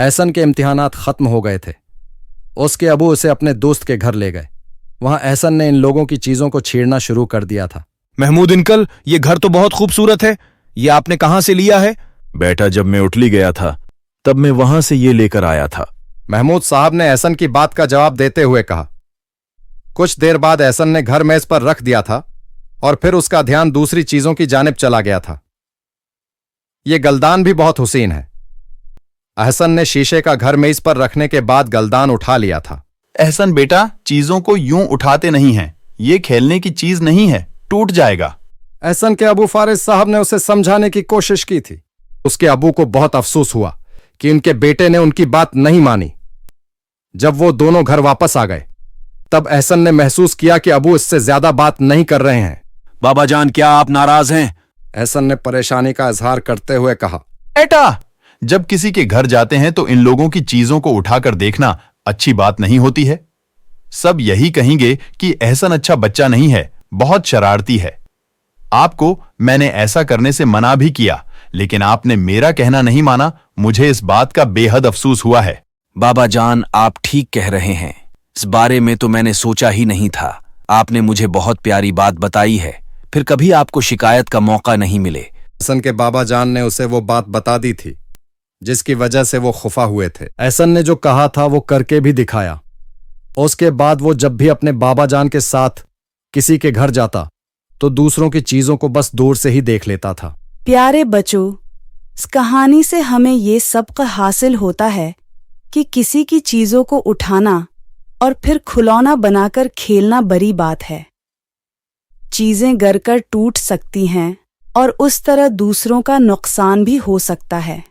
एहसन के इम्तिहानात खत्म हो गए थे। उसके अबू उसे अपने दोस्त के घर ले गए। वहां एहसन ने इन लोगों की चीजों को छीड़ना शुरू कर दिया था। महमूद अंकल, ये घर तो बहुत खूबसूरत है, ये आपने कहां से लिया है? बेटा, जब मैं इटली गया था तब मैं वहां से ये लेकर आया था। महमूद साहब ने एहसन की बात का जवाब देते हुए कहा। कुछ देर बाद एहसन ने घर मेज पर रख दिया था और फिर उसका ध्यान दूसरी चीजों की जानिब चला गया था। यह गलदान भी बहुत हुसीन है। एहसन ने शीशे का घर मेज पर रखने के बाद गलदान उठा लिया था। एहसन बेटा, चीजों को यूं उठाते नहीं हैं, ये खेलने की चीज नहीं है, टूट जाएगा। एहसन के अबू फारिज साहब ने उसे समझाने की कोशिश की थी। उसके अबू को बहुत अफसोस हुआ कि उनके बेटे ने उनकी बात नहीं मानी। जब वो दोनों घर वापस आ गए तब एहसन ने महसूस किया कि अबू इससे ज्यादा बात नहीं कर रहे हैं। बाबा जान, क्या आप नाराज हैं? एहसन ने परेशानी का इजहार करते हुए कहा। बेटा, जब किसी के घर जाते हैं तो इन लोगों की चीजों को उठाकर देखना अच्छी बात नहीं होती है। सब यही कहेंगे कि एहसन अच्छा बच्चा नहीं है, बहुत शरारती है। आपको मैंने ऐसा करने से मना भी किया, लेकिन आपने मेरा कहना नहीं माना। मुझे इस बात का बेहद अफसोस हुआ है। बाबा जान, आप ठीक कह रहे हैं। इस बारे में तो मैंने सोचा ही नहीं था। आपने मुझे बहुत प्यारी बात बताई है, फिर कभी आपको शिकायत का मौका नहीं मिले। एहसन के बाबा जान ने उसे वो बात बता दी थी जिसकी वजह से वो खुफा हुए थे। एहसन ने जो कहा था वो करके भी दिखाया। उसके बाद वो जब भी अपने बाबा जान के साथ किसी के घर जाता तो दूसरों की चीजों को बस दूर से ही देख लेता था। प्यारे बच्चों, इस कहानी से हमें ये सबक हासिल होता है कि किसी की चीजों को उठाना और फिर खिलौना बनाकर खेलना बड़ी बात है। चीजें गिरकर टूट सकती हैं और उस तरह दूसरों का नुकसान भी हो सकता है।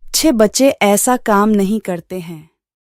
अच्छे बच्चे ऐसा काम नहीं करते हैं।